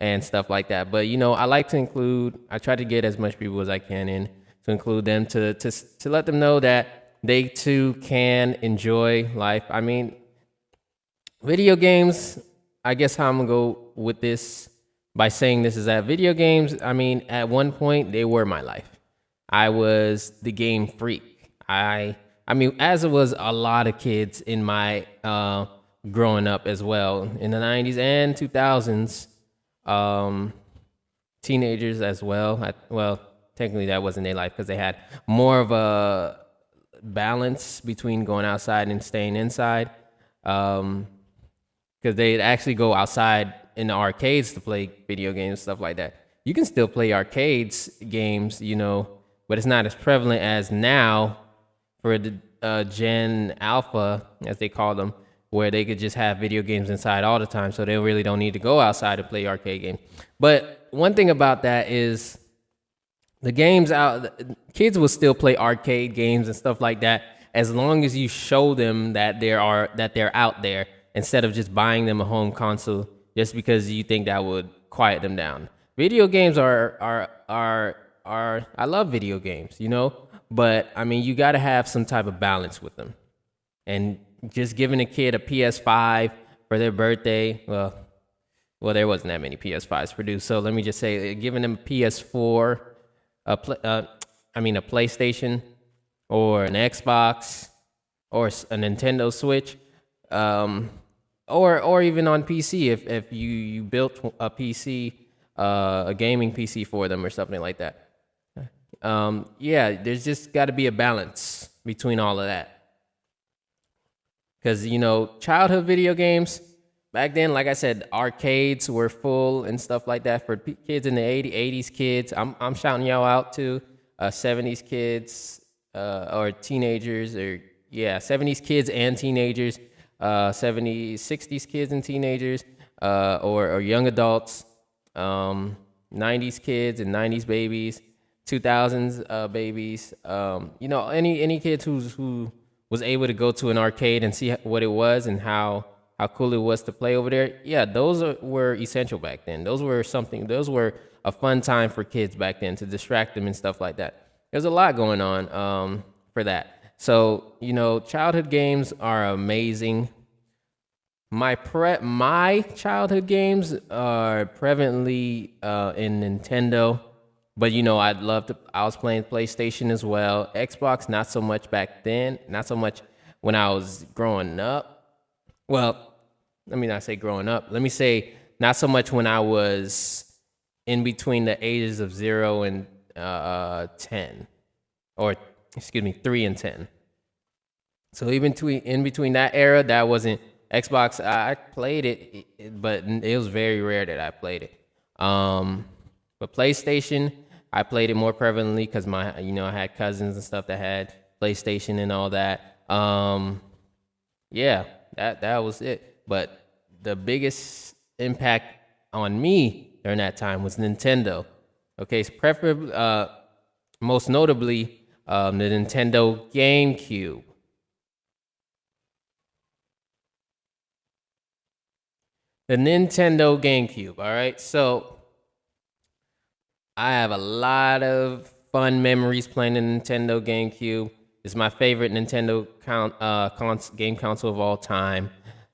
and stuff like that. But I like to include. I try to get as much people as I can in to include them to let them know that they too can enjoy life. I mean, video games. I guess how I'm gonna go with this by saying this is that video games. I mean, at one point they were my life. I was the game freak. I mean, as it was a lot of kids in my growing up as well in the 90s and 2000s, teenagers as well. Well, technically that wasn't their life because they had more of a balance between going outside and staying inside. Because they'd actually go outside in the arcades to play video games, stuff like that. You can still play arcades games, but it's not as prevalent as now for the Gen Alpha, as they call them, where they could just have video games inside all the time, so they really don't need to go outside to play arcade games. But one thing about that is the games out, kids will still play arcade games and stuff like that as long as you show them that they're out there instead of just buying them a home console just because you think that would quiet them down. Video games are I love video games, but I mean you got to have some type of balance with them. And just giving a kid a PS5 for their birthday, well there wasn't that many PS5s produced, so let me just say giving them a PS4, a PlayStation or an Xbox or a Nintendo Switch, or even on PC if you built a PC, a gaming PC for them or something like that. There's just got to be a balance between all of that. Because, childhood video games, back then, like I said, arcades were full and stuff like that for kids in the 80s kids. I'm shouting y'all out too. 70s kids or teenagers, 70s kids and teenagers, 70s, 60s kids and teenagers, or young adults, 90s kids and 90s babies, 2000s babies. Any kids who was able to go to an arcade and see what it was and how cool it was to play over there. Yeah, those were essential back then. Those were a fun time for kids back then to distract them and stuff like that. There's a lot going on for that. So, childhood games are amazing. My childhood games are prevalently in Nintendo. But I was playing PlayStation as well. Xbox, not so much back then. Not so much when I was growing up. Well, let me not say growing up. Let me say not so much when I was in between the ages of 0 and 10. Or, 3 and 10. So even in between that era, that wasn't Xbox. I played it, but it was very rare that I played it. But PlayStation, I played it more prevalently because I had cousins and stuff that had PlayStation and all that. That was it. But the biggest impact on me during that time was Nintendo. Okay, so preferably, most notably, the Nintendo GameCube. The Nintendo GameCube. All right, so I have a lot of fun memories playing the Nintendo GameCube. It's my favorite Nintendo game console of all time.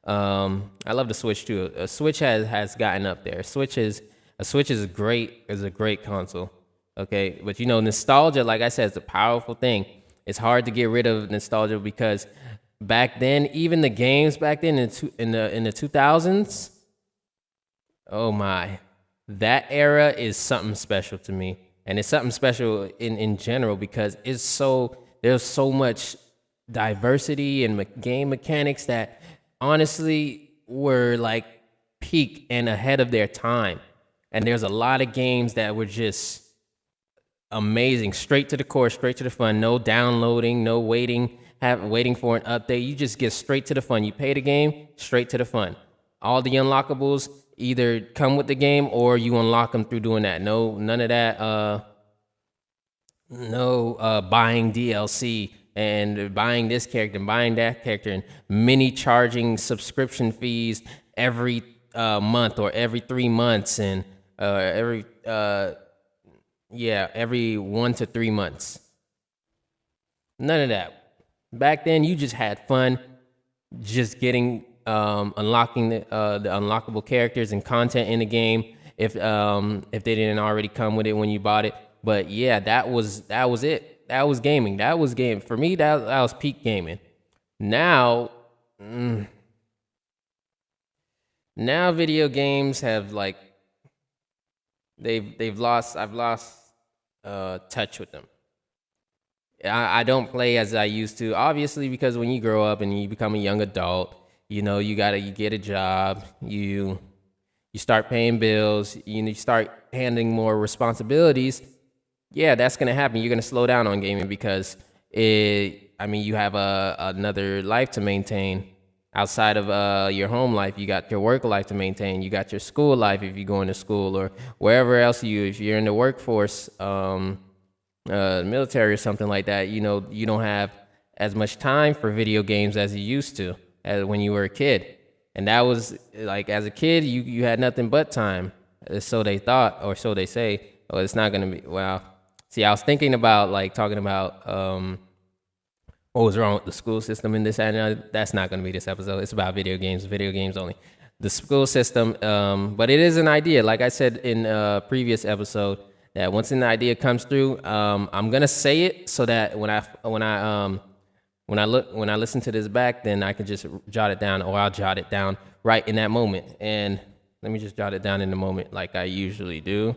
I love the Switch too. A Switch has gotten up there. A Switch is a great console. Okay, but nostalgia, like I said, is a powerful thing. It's hard to get rid of nostalgia because back then, even the games back then in the 2000s, oh my. That era is something special to me, and it's something special in general because there's so much diversity and game mechanics that honestly were like peak and ahead of their time. And there's a lot of games that were just amazing, straight to the core, straight to the fun, no downloading, no waiting for an update. You just get straight to the fun. You pay the game, straight to the fun. All the unlockables either come with the game or you unlock them through doing that. None of that. Buying DLC and buying this character and buying that character and mini charging subscription fees every month or every 3 months and every 1 to 3 months. None of that. Back then, you just had fun, just getting unlocking the unlockable characters and content in the game if they didn't already come with it when you bought it. But yeah, that was it. That was gaming. That was game for me. That was peak gaming. Now, now video games have like they've lost. I've lost touch with them. I don't play as I used to, obviously, because when you grow up and you become a young adult, you get a job, you start paying bills, you start handling more responsibilities. Yeah, that's gonna happen. You're gonna slow down on gaming because you have another life to maintain outside of your home life. You got your work life to maintain. You got your school life if you're going to school or wherever else if you're in the workforce. Military or something like that, you don't have as much time for video games as you used to as when you were a kid. And that was like, as a kid, you had nothing but time. So they thought, or so they say. Oh, it's not gonna be. Well, see, I was thinking about like talking about what was wrong with the school system in this, and that's not gonna be this episode. It's about video games only. The school system, but it is an idea. Like I said in a previous episode, that once an idea comes through, I'm gonna say it so that when I listen to this back, then I can just jot it down, or I'll jot it down right in that moment. And let me just jot it down in the moment, like I usually do.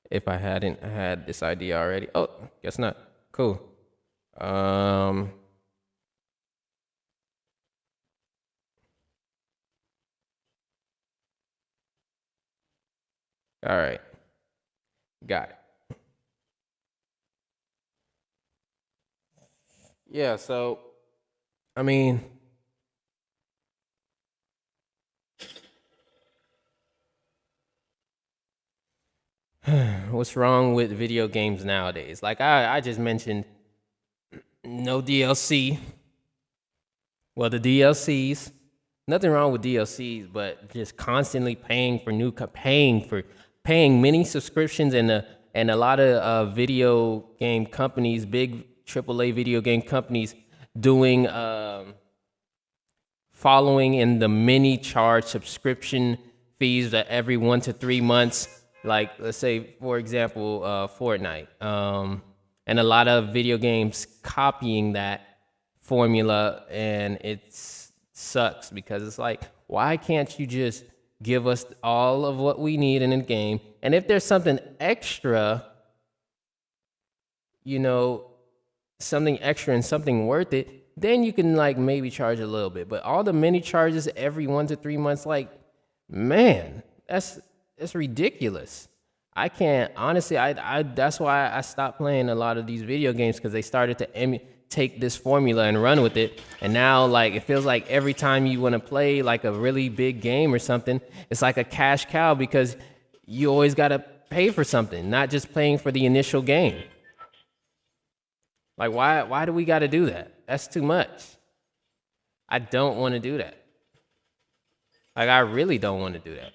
If I hadn't had this idea already, oh, guess not. Cool. All right. Got it. Yeah, so I mean, what's wrong with video games nowadays? Like I just mentioned, no DLC. Well, the DLCs, nothing wrong with DLCs, but just constantly paying many subscriptions, and a lot of video game companies, big AAA video game companies, doing following in the mini charge subscription fees that every 1 to 3 months. Like, let's say, for example, Fortnite, and a lot of video games copying that formula, and it sucks because it's like, why can't you just give us all of what we need in a game? And if there's something extra, something extra and something worth it, then you can like maybe charge a little bit. But all the mini charges every 1 to 3 months, like, man, that's ridiculous. I can't, honestly, I that's why I stopped playing a lot of these video games, because they started to take this formula and run with it. And now, like, it feels like every time you want to play like a really big game or something, it's like a cash cow, because you always got to pay for something, not just paying for the initial game. Like, why do we got to do that? That's too much. I don't want to do that. Like, I really don't want to do that.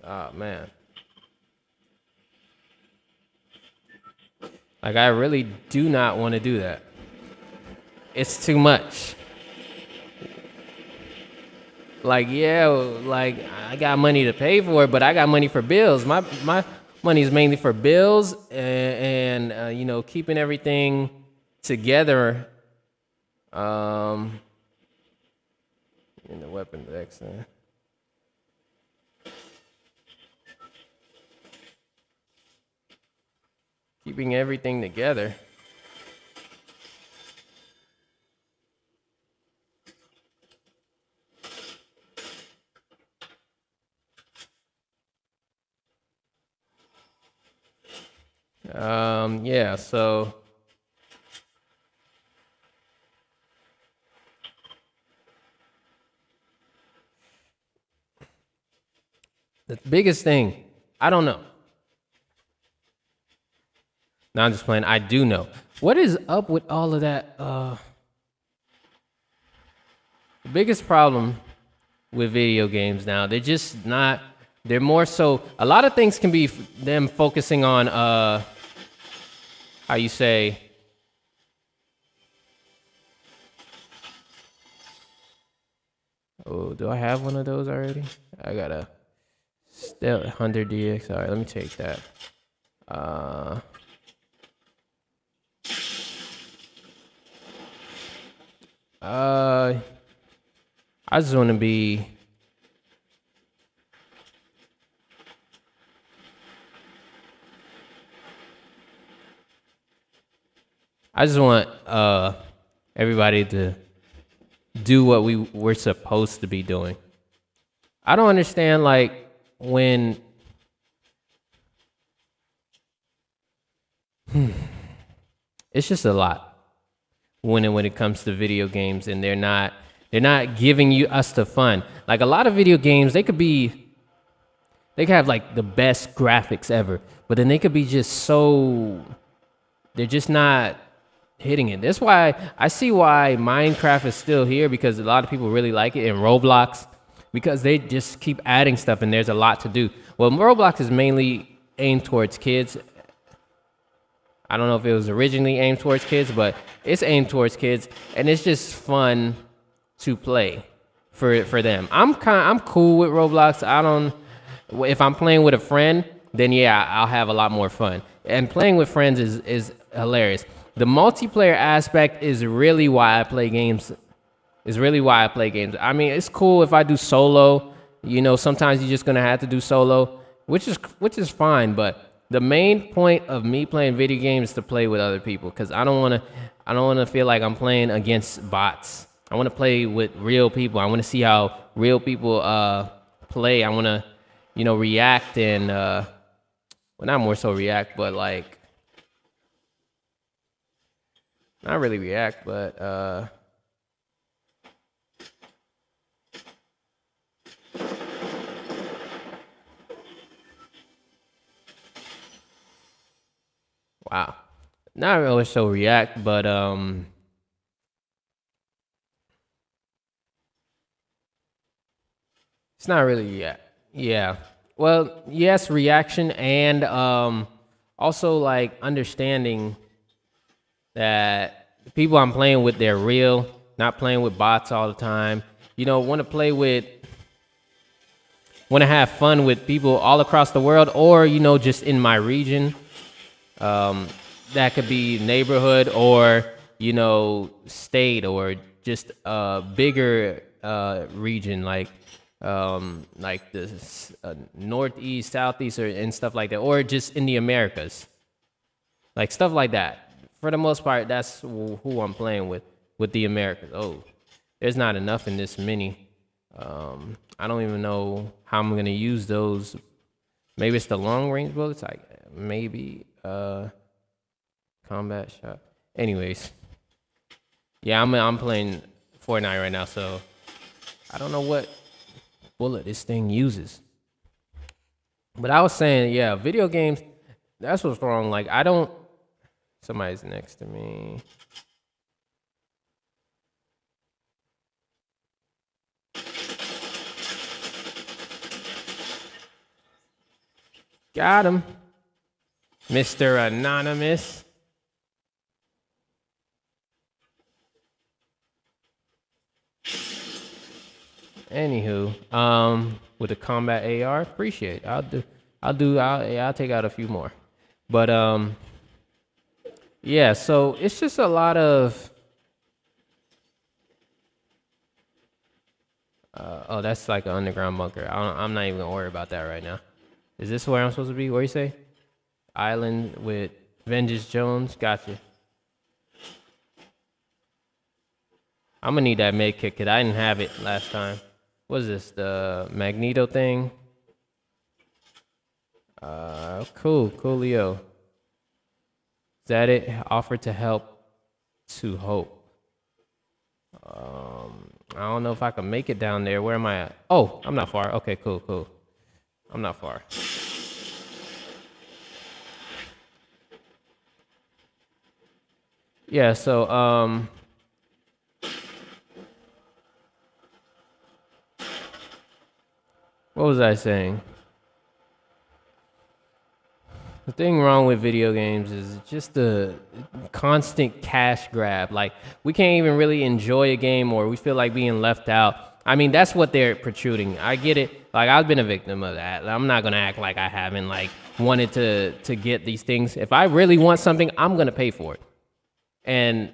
Oh, man. Like, I really do not want to do that. It's too much. Like, yeah, like, I got money to pay for it, but I got money for bills. My money is mainly for bills and keeping everything together. In the weapon X. Keeping everything together. Yeah, so the biggest thing, I don't know. No, I'm just playing. I do know. What is up with all of that? The biggest problem with video games now, they're just not. They're more so. A lot of things can be them focusing on how you say. Oh, do I have one of those already? I got a still 100 DX. All right, let me take that. I just want to be. I just want everybody to do what we're supposed to be doing. I don't understand like when it's just a lot when it comes to video games, and they're not giving you us the fun. Like a lot of video games, they could have like the best graphics ever, but then they could be just so they're just not hitting it. That's why I see why Minecraft is still here, because a lot of people really like it, and Roblox, because they just keep adding stuff and there's a lot to do. Well, Roblox is mainly aimed towards kids. I don't know if it was originally aimed towards kids, but it's aimed towards kids, and it's just fun to play for them. I'm cool with Roblox. I don't. If I'm playing with a friend, then yeah, I'll have a lot more fun. And playing with friends is hilarious. The multiplayer aspect is really why I play games. I mean, it's cool if I do solo. You know, sometimes you're just gonna have to do solo, which is fine. But the main point of me playing video games is to play with other people, because I don't wanna feel like I'm playing against bots. I wanna play with real people. I wanna see how real people play. I wanna, react and well, not more so react, but like not really react, but wow. Not really so react, but it's not really react. Yeah. Well, yes, reaction, and also like understanding that the people I'm playing with, they're real, not playing with bots all the time. Want to have fun with people all across the world, or just in my region. That could be neighborhood, or state, or just a bigger region, like the northeast, southeast, and stuff like that, or just in the Americas, like stuff like that. For the most part, that's who I'm playing with the Americas. Oh, there's not enough in this mini. I don't even know how I'm gonna use those. Maybe it's the long range bullets. Like maybe combat shot. Anyways, yeah, I'm playing Fortnite right now, so I don't know what bullet this thing uses. But I was saying, yeah, video games. That's what's wrong. Like I don't. Somebody's next to me. Got him, Mr. Anonymous. Anywho, with the combat AR, appreciate it. I'll take out a few more. But yeah, so it's just a lot of oh, that's like an underground bunker. I'm not even gonna worry about that right now. Is this where I'm supposed to be? Where you say? Island with Vengeance Jones. Gotcha. I'm gonna need that med kit, because I didn't have it last time. What is this? The Magneto thing? Coolio. Is that it? Offer to help to hope. I don't know if I can make it down there. Where am I at? Oh, I'm not far. Okay, cool. I'm not far. Yeah, so What was I saying? The thing wrong with video games is just the constant cash grab. Like, we can't even really enjoy a game, or we feel like being left out. I mean, that's what they're protruding. I get it. Like, I've been a victim of that. I'm not gonna act like I haven't like wanted to get these things. If I really want something, I'm gonna pay for it.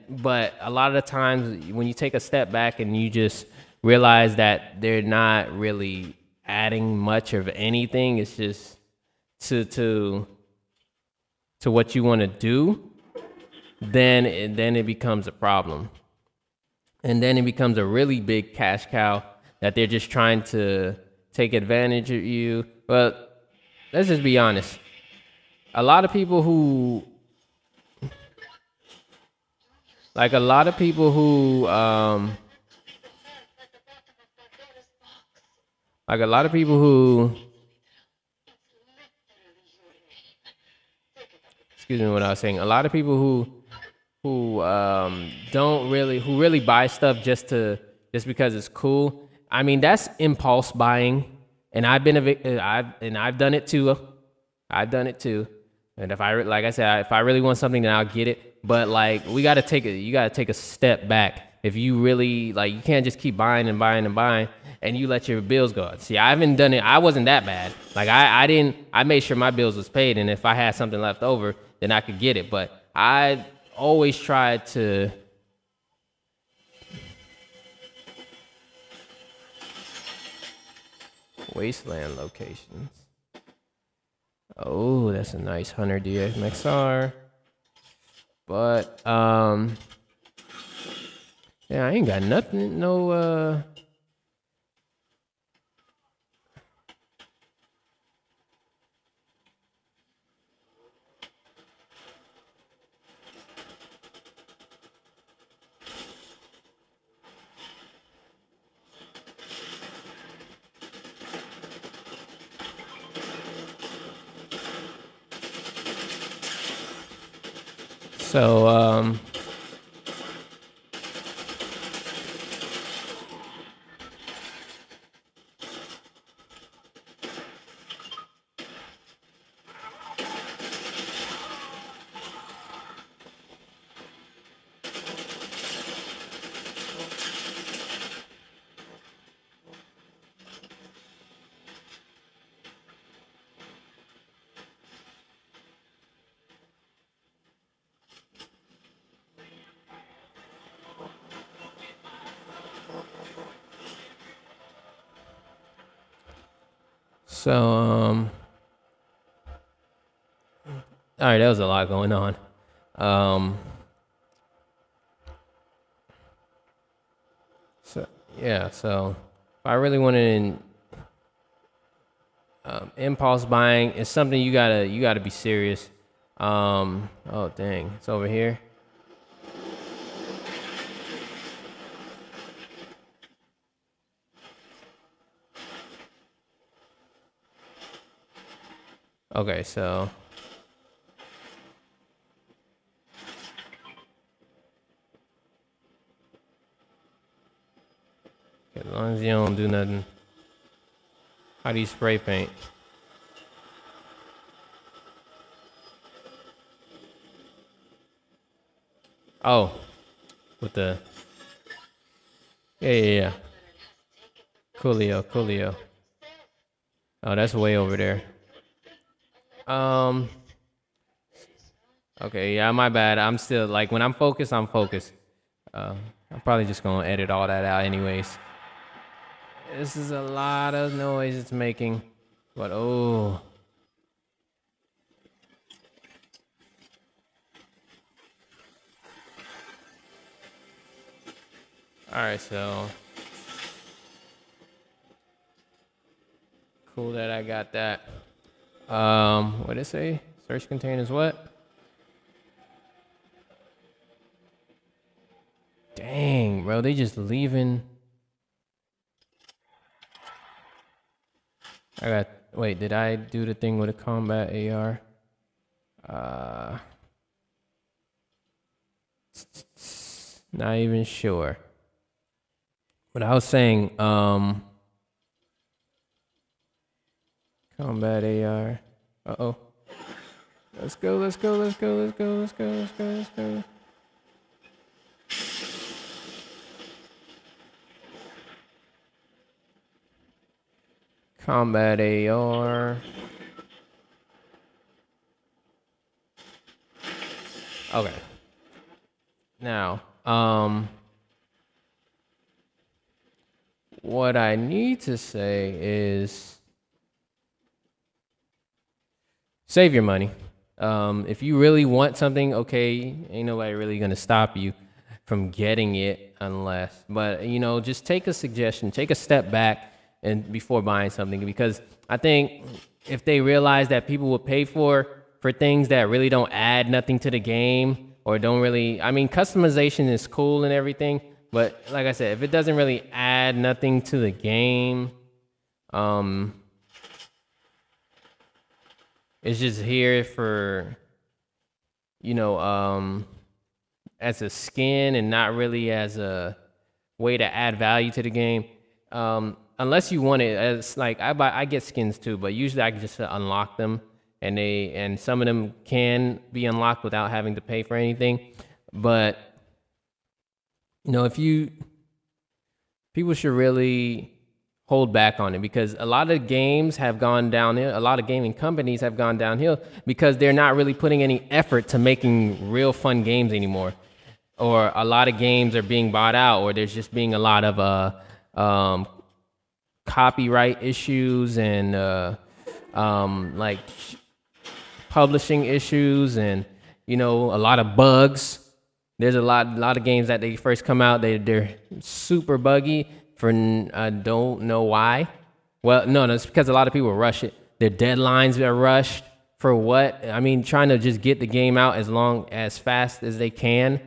But a lot of the times when you take a step back and you just realize that they're not really adding much of anything, it's just to what you want to do, then it becomes a problem. And then it becomes a really big cash cow that they're just trying to take advantage of you. But let's just be honest. A lot of people who like a lot of people who like a lot of people who excuse me what I was saying. A lot of people who don't really who really buy stuff just because it's cool. I mean, that's impulse buying, and I've done it too. I've done it too. And if like I said, if I really want something, then I'll get it. But like, you got to take a step back. If you really like, you can't just keep buying and buying and buying, and you let your bills go. See, I haven't done it. I wasn't that bad. Like, I didn't. I made sure my bills was paid, and if I had something left over, then I could get it. But I always tried to. Wasteland locations. Oh, that's a nice Hunter DXMXR. But yeah, I ain't got nothing. No so So, all right, that was a lot going on. So yeah, so if I really wanted impulse buying, it's something you gotta be serious. Oh dang, it's over here. Okay, so as long as you don't do nothing. How do you spray paint? Oh, with the yeah. Coolio. Oh, that's way over there. Okay, yeah, my bad. I'm still like when I'm focused, I'm focused. I'm probably just gonna edit all that out anyways. This is a lot of noise it's making, but oh. All right, so cool that I got that. What did it say? Search containers what? Dang, bro, they just leaving. Wait, did I do the thing with a combat AR? Not even sure. But I was saying, Combat AR. Uh-oh. Let's go, let's go, let's go, let's go, let's go, let's go, let's go. Combat AR. Okay. Now, what I need to say is save your money. If you really want something, okay, ain't nobody really gonna stop you from getting it unless, but just take a suggestion, take a step back and before buying something, because I think if they realize that people will pay for things that really don't add nothing to the game or don't really, I mean, customization is cool and everything, but like I said, if it doesn't really add nothing to the game, it's just here for, as a skin and not really as a way to add value to the game. Unless you want it as like I get skins too, but usually I can just unlock them, and some of them can be unlocked without having to pay for anything. But if people should really hold back on it, because a lot of games have gone downhill. A lot of gaming companies have gone downhill because they're not really putting any effort to making real fun games anymore. Or a lot of games are being bought out, or there's just being a lot of copyright issues and like publishing issues, and a lot of bugs. There's a lot of games that they first come out, they're super buggy for I don't know why. Well, no, it's because a lot of people rush it. Their deadlines are rushed for what? I mean, trying to just get the game out as fast as they can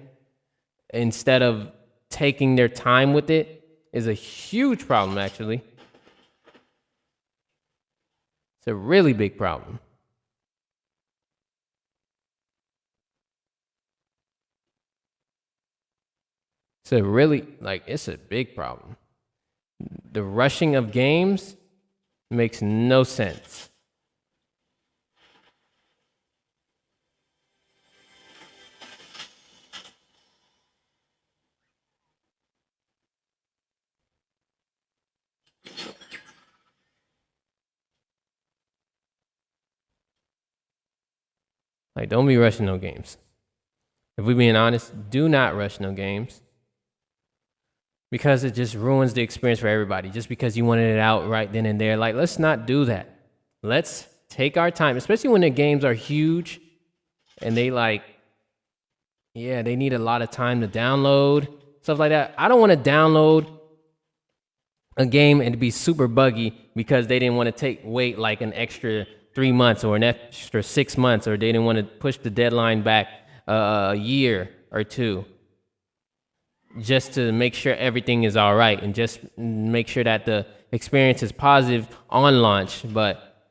instead of taking their time with it is a huge problem, actually. It's a really big problem. It's a big problem. The rushing of games makes no sense. Like, don't be rushing no games. If we're being honest, do not rush no games, because it just ruins the experience for everybody. Just because you wanted it out right then and there, like, let's not do that. Let's take our time, especially when the games are huge and they need a lot of time to download, stuff like that. I don't want to download a game and to be super buggy because they didn't want to wait like an extra 3 months or an extra 6 months, or they didn't want to push the deadline back a year or two, just to make sure everything is all right and just make sure that the experience is positive on launch. But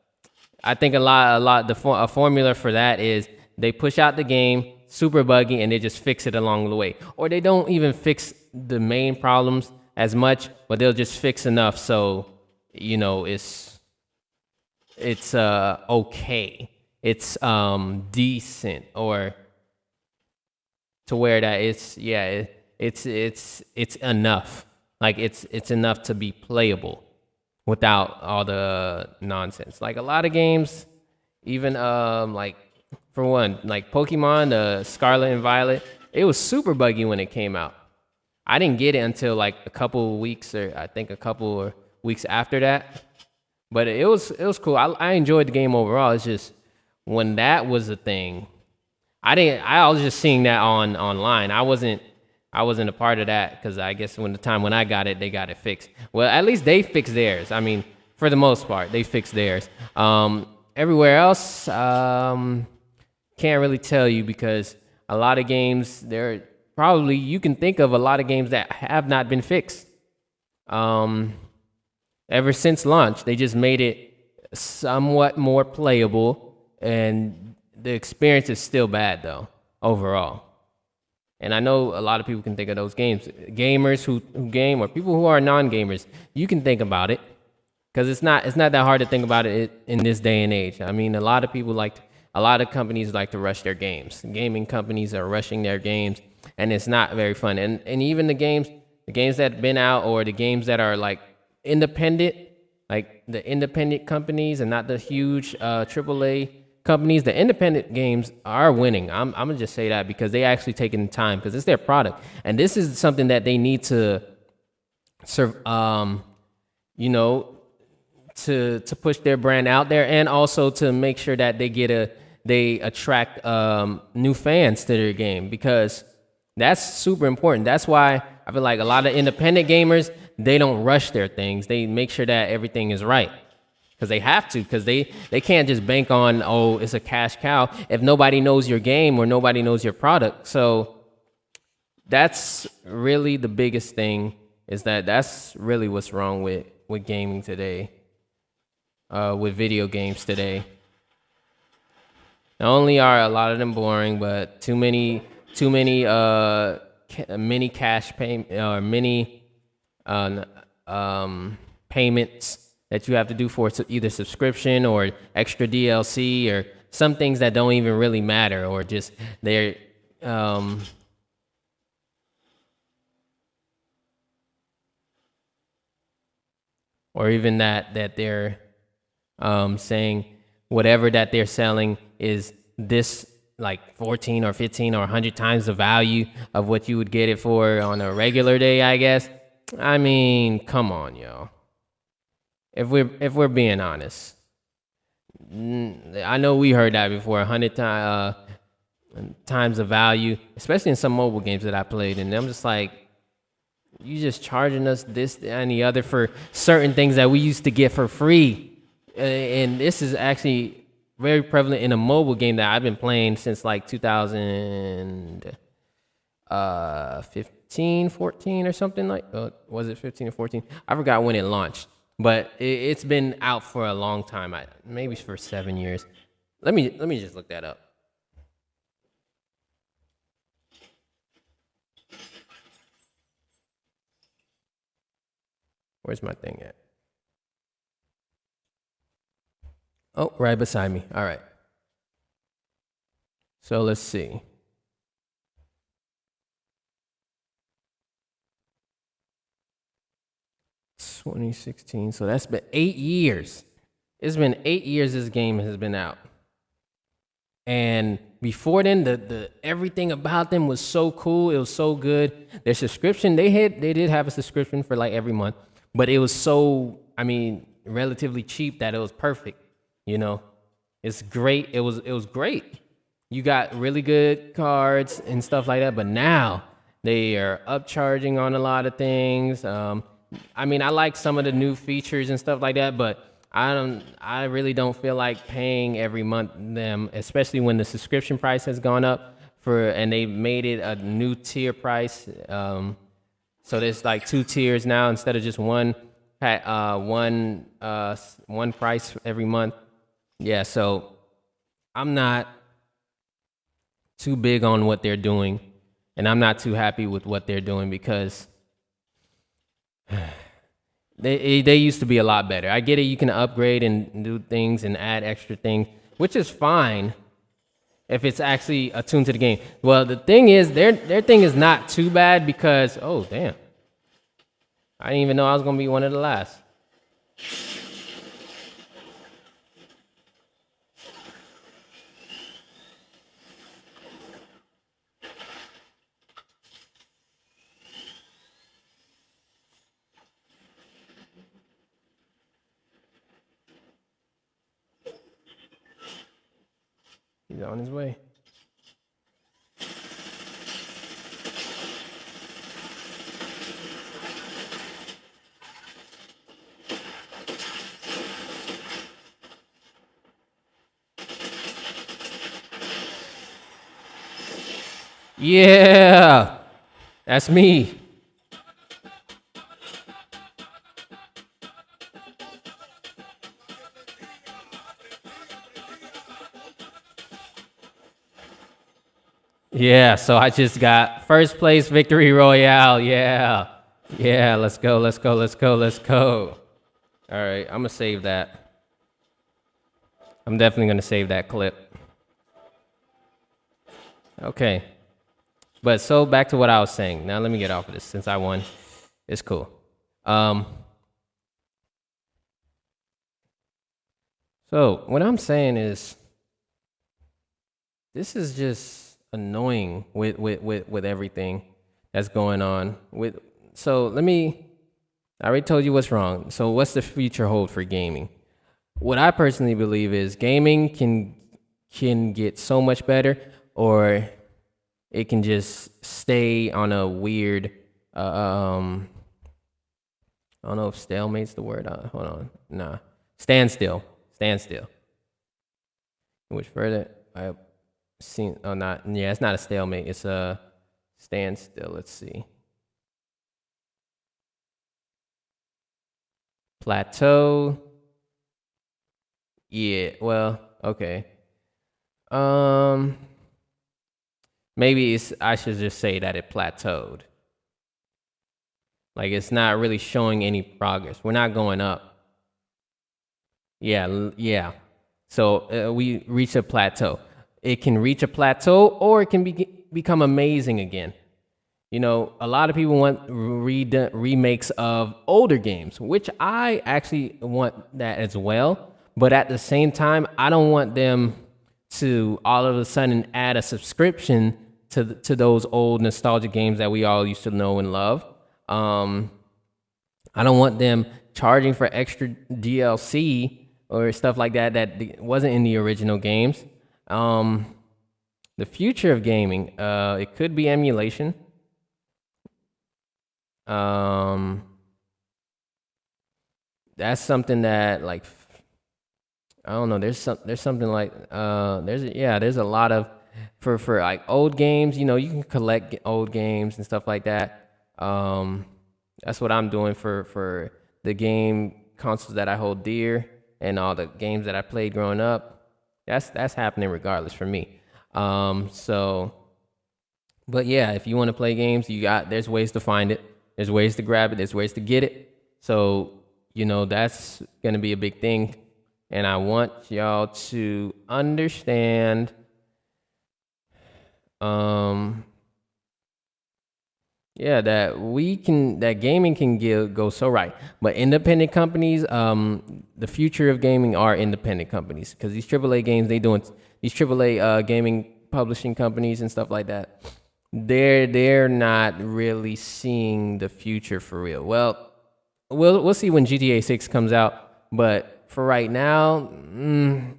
I think a formula for that is they push out the game super buggy and they just fix it along the way, or they don't even fix the main problems as much, but they'll just fix enough so it's okay, it's decent, or to where that it's enough. Like it's enough to be playable without all the nonsense. Like a lot of games, even like for one, like Pokemon, Scarlet and Violet, it was super buggy when it came out. I didn't get it until like a couple weeks after that. But it was cool. I enjoyed the game overall. It's just when that was a thing, I was just seeing that online. I wasn't a part of that, because I guess when I got it, they got it fixed. Well, at least they fixed theirs. I mean, for the most part, they fixed theirs. Everywhere else, can't really tell you, because a lot of games, you can think of a lot of games that have not been fixed. Ever since launch, they just made it somewhat more playable, and the experience is still bad though, overall. And I know a lot of people can think of those gamers who game, or people who are non-gamers, you can think about it. because it's not that hard to think about it in this day and age. I mean, a lot of companies like to rush their games. Gaming companies are rushing their games, and it's not very fun. And even the games that have been out, or the games that are like independent, like the independent companies and not the huge AAA companies, the independent games are winning. I'm gonna just say that because they actually taking time because it's their product, and this is something that they need to serve. You know, to push their brand out there, and also to make sure that they attract new fans to their game, because that's super important. That's why I feel like a lot of independent gamers, they don't rush their things. They make sure that everything is right, because they have to, because they can't just bank on, oh, it's a cash cow if nobody knows your game or nobody knows your product. So that's really the biggest thing, is that's really what's wrong with gaming today, with video games today. Not only are a lot of them boring, but too many many cash pay or many payments that you have to do for either subscription or extra DLC, or some things that don't even really matter, or just they're or even that they're saying whatever that they're selling is this, like 14 or 15 or 100 times the value of what you would get it for on a regular day, I guess. I mean, come on, yo. If we're being honest, I know we heard that before, 100 times the value, especially in some mobile games that I played, and I'm just like, you just charging us this and the other for certain things that we used to get for free. And this is actually very prevalent in a mobile game that I've been playing since like 2015, 14 or something like, was it 15 or 14? I forgot when it launched, but it's been out for a long time. Maybe for 7 years. Let me just look that up. Where's my thing at? Oh, right beside me. All right. So let's see. It's 2016. So that's been 8 years. It's been 8 years this game has been out. And before then, the everything about them was so cool. It was so good. Their subscription, they did have a subscription for like every month, but it was so, I mean, relatively cheap that it was perfect. You know, it's great. It was great. You got really good cards and stuff like that. But now they are upcharging on a lot of things. I mean, I like some of the new features and stuff like that, but I really don't feel like paying every month them, especially when the subscription price has gone up and they made it a new tier price. So there's like 2 tiers now instead of just one price every month. Yeah, so I'm not too big on what they're doing, and I'm not too happy with what they're doing, because they used to be a lot better. I get it, you can upgrade and do things and add extra things, which is fine if it's actually attuned to the game. Well, the thing is, their thing is not too bad, because, oh, damn. I didn't even know I was going to be one of the last. He's on his way. Yeah, that's me. Yeah, so I just got first place victory royale. Yeah. Yeah, let's go. All right, I'm gonna save that. I'm definitely gonna save that clip. Okay. But so back to what I was saying. Now let me get off of this since I won. It's cool. So what I'm saying is this is just annoying with everything that's going on. I already told you what's wrong. So what's the future hold for gaming? What I personally believe is gaming can get so much better, or it can just stay on a weird I don't know if stalemate's the word. Hold on. Nah. Standstill. Which further I've seen not yeah, it's not a stalemate, it's a standstill. Let's see. Plateau. Yeah, well, okay. Maybe I should just say that it plateaued. Like it's not really showing any progress. We're not going up. Yeah. So we reach a plateau. It can reach a plateau, or it can become amazing again. You know, a lot of people want remakes of older games, which I actually want that as well. But at the same time, I don't want them to all of a sudden add a subscription to those old nostalgic games that we all used to know and love. I don't want them charging for extra DLC or stuff like that that wasn't in the original games. The future of gaming, it could be emulation. That's something that, like, I don't know. There's something like there's a lot of for like old games. You know, you can collect old games and stuff like that. That's what I'm doing for the game consoles that I hold dear and all the games that I played growing up. That's happening regardless for me. But yeah, if you want to play games, there's ways to find it. There's ways to grab it. There's ways to get it. So, you know, that's going to be a big thing. And I want y'all to understand, that gaming can go so right. But independent companies, the future of gaming are independent companies, because these AAA games these AAA gaming publishing companies and stuff like that, they're not really seeing the future for real. Well, we'll see when GTA 6 comes out, but for right now, a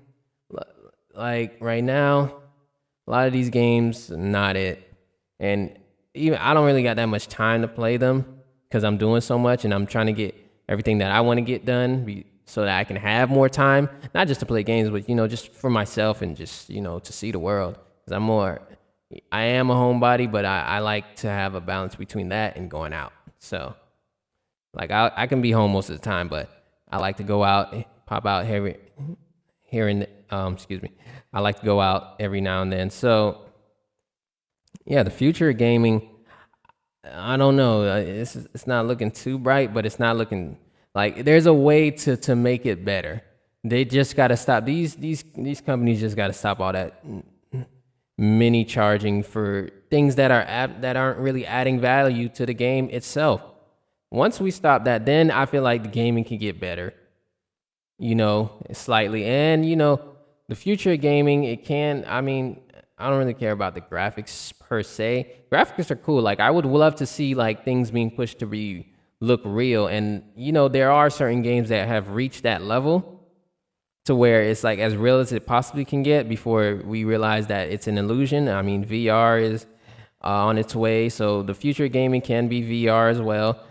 lot of these games, not it. And even I don't really got that much time to play them because I'm doing so much and I'm trying to get everything that I want to get done so that I can have more time, not just to play games, but, you know, just for myself and just, you know, to see the world. Because I am a homebody, but I like to have a balance between that and going out. So, like, I can be home most of the time, but I like to go out, pop out here and I like to go out every now and then. So, yeah, the future of gaming, I don't know. It's not looking too bright, but it's not looking like there's a way to make it better. They just got to stop. These companies just got to stop all that mini charging for things that aren't really adding value to the game itself. Once we stop that, then I feel like the gaming can get better, you know, slightly. And, you know, the future of gaming, I don't really care about the graphics per se. Graphics are cool. Like, I would love to see, like, things being pushed to look real. And, you know, there are certain games that have reached that level to where it's like as real as it possibly can get before we realize that it's an illusion. I mean, VR is on its way, so the future of gaming can be VR as well.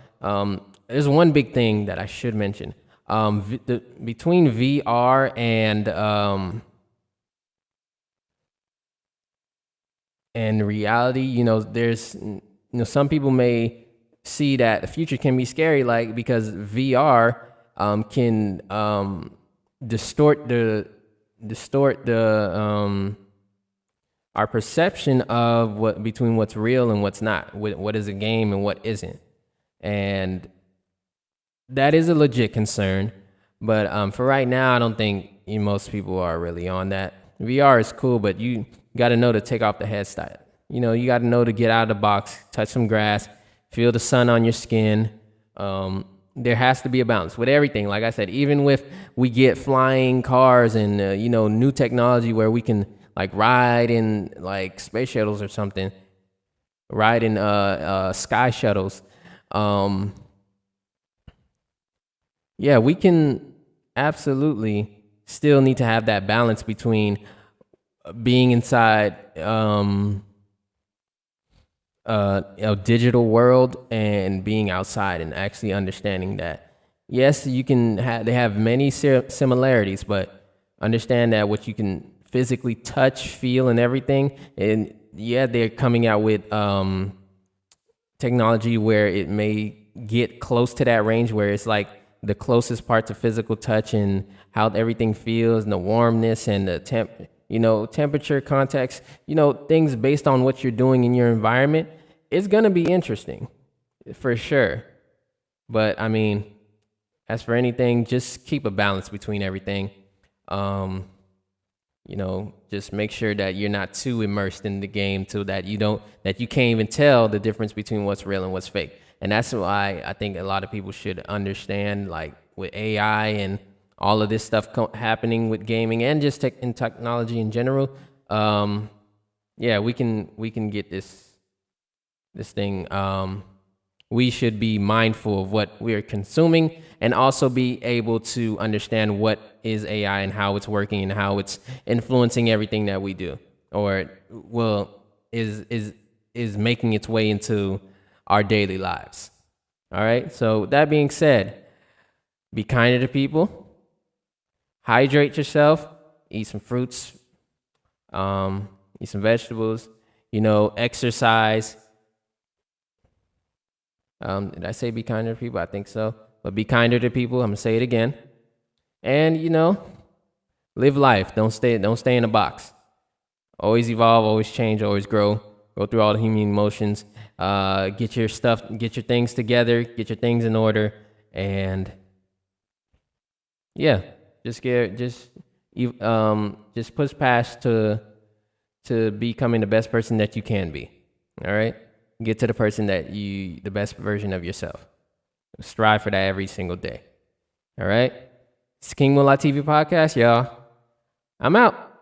There's one big thing that I should mention. Between VR and reality, you know, some people may see that the future can be scary, like, because VR can distort our perception of between what's real and what's not, what is a game and what isn't. And that is a legit concern. But for right now, I don't think most people are really on that. VR is cool, but you got to know to take off the headset. You got to know to get out of the box, touch some grass, feel the sun on your skin. There has to be a balance with everything. Like I said, even with we get flying cars and new technology where we can like ride in like space shuttles or something, ride in sky shuttles. Yeah, we can absolutely still need to have that balance between being inside a digital world and being outside and actually understanding that yes, you can they have many similarities, but understand that what you can physically touch, feel, and everything, and yeah, they're coming out with technology where it may get close to that range where it's like the closest part to physical touch and how everything feels and the warmness and the temperature, context, things based on what you're doing in your environment. It's going to be interesting for sure. But I mean, as for anything, just keep a balance between everything. Just make sure that you're not too immersed in the game so that you can't even tell the difference between what's real and what's fake. And that's why I think a lot of people should understand, like with AI and all of this stuff happening with gaming and just in technology in general. Yeah, we can get this thing. We should be mindful of what we are consuming and also be able to understand what is AI and how it's working and how it's influencing everything that we do, or is making its way into our daily lives. All right. So that being said, be kinder to people, hydrate yourself, eat some fruits, eat some vegetables, exercise. Did I say be kinder to people? I think so. But be kinder to people. I'm gonna say it again. And live life. Don't stay in a box. Always evolve, always change, always grow. Go through all the human emotions. Get your things together, get your things in order, and yeah, just push past to becoming the best person that you can be. All right, get to the best version of yourself. Strive for that every single day. All right, it's King Mullah TV podcast, y'all. I'm out.